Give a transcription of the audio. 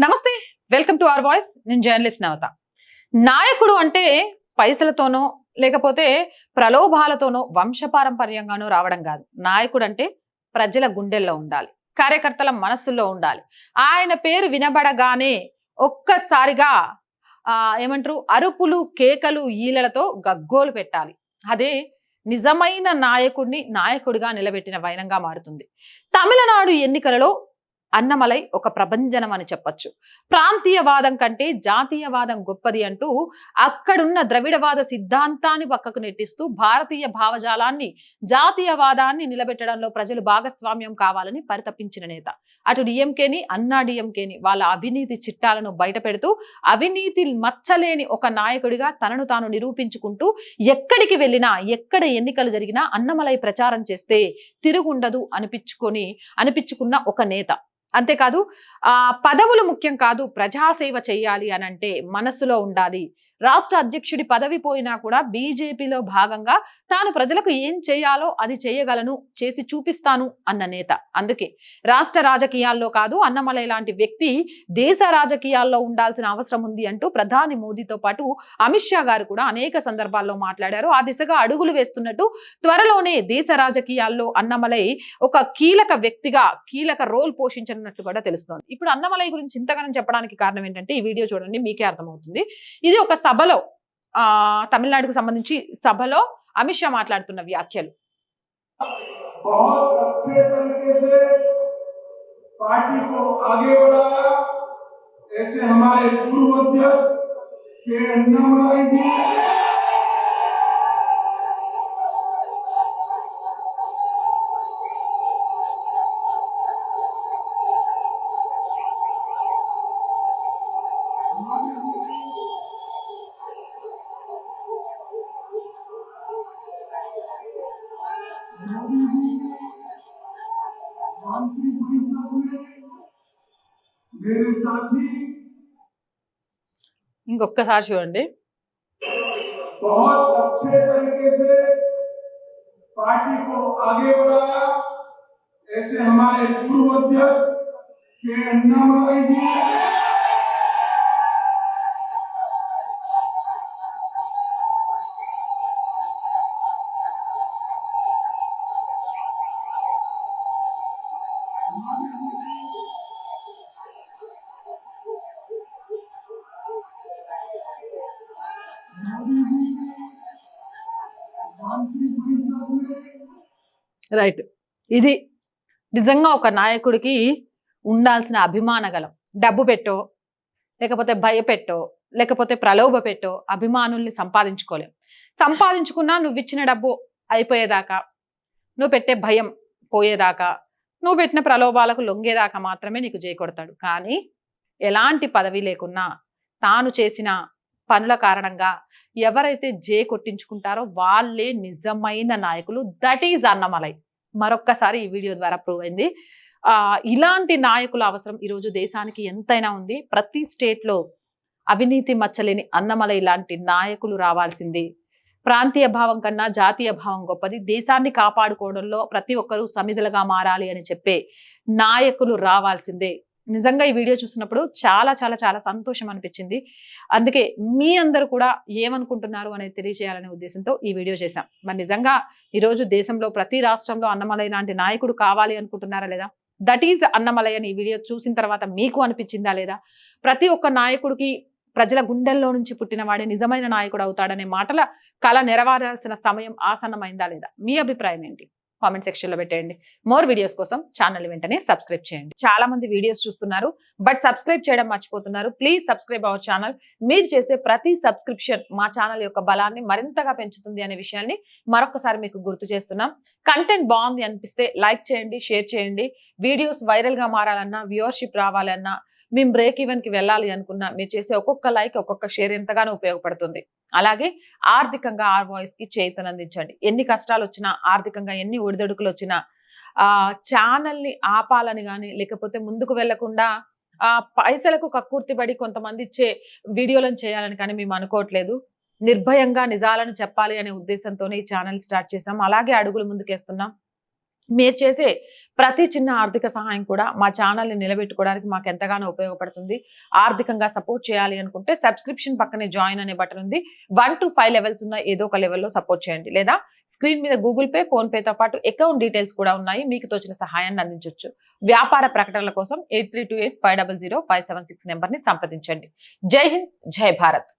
నమస్తే, welcome to our voice. నేను journalist నవత. నాయకుడు అంటే పైసలతోనో లేకపోతే ప్రలోభాలతోనో వంశపారంపర్యంగానో రావడం కాదు. నాయకుడు అంటే ప్రజల గుండెల్లో ఉండాలి, కార్యకర్తల మనస్సుల్లో ఉండాలి. ఆయన పేరు వినబడగానే ఒక్కసారిగా ఏమంటారు, అరుపులు కేకలు ఈలలతో గగ్గోలు పెట్టాలి. అదే నిజమైన నాయకుడిగా నిలబెట్టిన వైనంగా మారుతుంది. తమిళనాడు ఎన్నికలలో అన్నమలై ఒక ప్రభంజనం అని చెప్పొచ్చు. ప్రాంతీయవాదం కంటే జాతీయవాదం గొప్పది అంటూ అక్కడున్న ద్రవిడవాద సిద్ధాంతాన్ని పక్కకు నెట్టిస్తూ భారతీయ భావజాలాన్ని, జాతీయవాదాన్ని నిలబెట్టడంలో ప్రజలు భాగస్వామ్యం కావాలని పరితపించిన నేత. అటు డిఎంకేని, అన్నా డిఎంకేని వాళ్ళ అవినీతి చిట్టాలను బయట పెడుతూ అవినీతి మచ్చలేని ఒక నాయకుడిగా తనను తాను నిరూపించుకుంటూ ఎక్కడికి వెళ్ళినా, ఎక్కడ ఎన్నికలు జరిగినా అన్నమలై ప్రచారం చేస్తే తిరుగుండదు అనిపించుకున్న ఒక నేత. అంతేకాదు పదవులు ముఖ్యం కాదు, ప్రజాసేవ చేయాలి అని అంటే మనస్సులో ఉండాలి. రాష్ట్ర అధ్యక్షుడి పదవి పోయినా కూడా బీజేపీలో భాగంగా తాను ప్రజలకు ఏం చేయాలో అది చేయగలను, చేసి చూపిస్తాను అన్న నేత. అందుకే రాష్ట్ర రాజకీయాల్లో కాదు, అన్నమలై లాంటి వ్యక్తి దేశ రాజకీయాల్లో ఉండాల్సిన అవసరం ఉంది అంటూ ప్రధాని మోదీతో పాటు అమిత్ షా గారు కూడా అనేక సందర్భాల్లో మాట్లాడారు. ఆ దిశగా అడుగులు వేస్తున్నట్టు త్వరలోనే దేశ రాజకీయాల్లో అన్నమలై ఒక కీలక వ్యక్తిగా కీలక రోల్ పోషించనున్నట్టు కూడా తెలుస్తోంది. ఇప్పుడు అన్నమలై గురించి ఇంతగానం చెప్పడానికి కారణం ఏంటంటే, ఈ వీడియో చూడండి, మీకే అర్థమవుతుంది. ఇది ఒక సభలో తమిళనాడుకు సంబంధించి సభలో అమిత్ షా మాట్లాడుతున్న వ్యాఖ్యలు. पार्टी को आगे बढ़ाया, ऐसे हमारे पूर्व अध्यक्ष के अन्नामलाई जी ఇంకొకసారి చూడండి. बहुत अच्छे तरीके से पार्टी को आगे बढ़ाया, ऐसे हमारे पूर्व अध्यक्ष के अन्नामलाई जी రైట్, ఇది నిజంగా ఒక నాయకుడికి ఉండాల్సిన అభిమానగలం. డబ్బు పెట్టో, లేకపోతే భయపెట్టో, లేకపోతే ప్రలోభ పెట్టో అభిమానుల్ని సంపాదించుకోలేం. సంపాదించుకున్నా నువ్వు ఇచ్చిన డబ్బు అయిపోయేదాకా, నువ్వు పెట్టే భయం పోయేదాకా, నువ్వు పెట్టిన ప్రలోభాలకు లొంగేదాకా మాత్రమే నీకు జయకొడతాడు. కానీ ఎలాంటి పదవి లేకున్నా తాను చేసిన పనుల కారణంగా ఎవరైతే కొట్టించుకుంటారో వాళ్ళే నిజమైన నాయకులు. That is Annamalai. మరొక్కసారి ఈ వీడియో ద్వారా ప్రూవ్ అయింది. ఇలాంటి నాయకుల అవసరం ఈరోజు దేశానికి ఎంతైనా ఉంది. ప్రతి స్టేట్లో అవినీతి మచ్చలేని అన్నమలై లాంటి నాయకులు రావాల్సింది. ప్రాంతీయ భావం కన్నా జాతీయ భావం గొప్పది. దేశాన్ని కాపాడుకోవడంలో ప్రతి ఒక్కరూ సమిధలుగా మారాలి అని చెప్పే నాయకులు రావాల్సిందే. నిజంగా ఈ వీడియో చూసినప్పుడు చాలా చాలా చాలా సంతోషం అనిపించింది. అందుకే మీ అందరూ కూడా ఏమనుకుంటున్నారు అనేది తెలియజేయాలనే ఉద్దేశంతో ఈ వీడియో చేశాం. మరి నిజంగా ఈరోజు దేశంలో ప్రతి రాష్ట్రంలో అన్నమలై లాంటి నాయకుడు కావాలి అనుకుంటున్నారా లేదా? దట్ ఈజ్ అన్నమలై అని ఈ వీడియో చూసిన తర్వాత మీకు అనిపించిందా లేదా? ప్రతి ఒక్క నాయకుడికి ప్రజల గుండెల్లో నుంచి పుట్టిన వాడే నిజమైన నాయకుడు అవుతాడనే మాటల కళ నెరవేరాల్సిన సమయం ఆసన్నమైందా లేదా? మీ అభిప్రాయం ఏంటి? కామెంట్ సెక్షన్ లో పెట్టేయండి. మోర్ వీడియోస్ కోసం ఛానల్ వెంటనే సబ్స్క్రైబ్ చేయండి. చాలా మంది వీడియోస్ చూస్తున్నారు బట్ సబ్స్క్రైబ్ చేయడం మర్చిపోతున్నారు. Please subscribe our channel. మీరు చేసే ప్రతి సబ్స్క్రిప్షన్ మా ఛానల్ యొక్క బలాన్ని మరింతగా పెంచుతుంది అనే విషయాన్ని మరొకసారి మీకు గుర్తు చేస్తున్నాం. కంటెంట్ బాగుంది అనిపిస్తే లైక్ చేయండి, షేర్ చేయండి. వీడియోస్ వైరల్ గా మారాలన్నా, వ్యూవర్షిప్ రావాలన్నా, మేము బ్రేక్ ఈవెన్ కి వెళ్ళాలి అనుకున్నా మీరు చేసే ఒక్కొక్క లైక్, ఒక్కొక్క షేర్ ఎంతగానో ఉపయోగపడుతుంది. అలాగే ఆర్థికంగా ఆర్ వాయిస్ కి చేతనందించండి. ఎన్ని కష్టాలు వచ్చినా, ఆర్థికంగా ఎన్ని ఒడిదొడుకులు వచ్చినా ఛానల్ని ఆపాలని కానీ, లేకపోతే ముందుకు వెళ్లకుండా పైసలకు కక్కుర్తిపడి కొంతమంది ఇచ్చే వీడియోలను చేయాలని కానీ మేము అనుకోవట్లేదు. నిర్భయంగా నిజాలను చెప్పాలి అనే ఉద్దేశంతోనే ఈ ఛానల్ స్టార్ట్ చేసాం. అలాగే అడుగులు ముందుకేస్తున్నాం. మీరు చేసే ప్రతి చిన్న ఆర్థిక సహాయం కూడా మా ఛానల్ని నిలబెట్టుకోవడానికి మాకు ఎంతగానో ఉపయోగపడుతుంది. ఆర్థికంగా సపోర్ట్ చేయాలి అనుకుంటే సబ్స్క్రిప్షన్ పక్కనే జాయిన్ అనే బటన్ ఉంది. 1 to 5 లెవెల్స్ ఉన్న ఏదో ఒక లెవెల్లో సపోర్ట్ చేయండి. లేదా స్క్రీన్ మీద గూగుల్ పే, ఫోన్ పేతో పాటు అకౌంట్ డీటెయిల్స్ కూడా ఉన్నాయి. మీకు తోచిన సహాయాన్ని అందించవచ్చు. వ్యాపార ప్రకటనల కోసం 8328500576 నెంబర్ని సంప్రదించండి. జై హింద్, జై భారత్.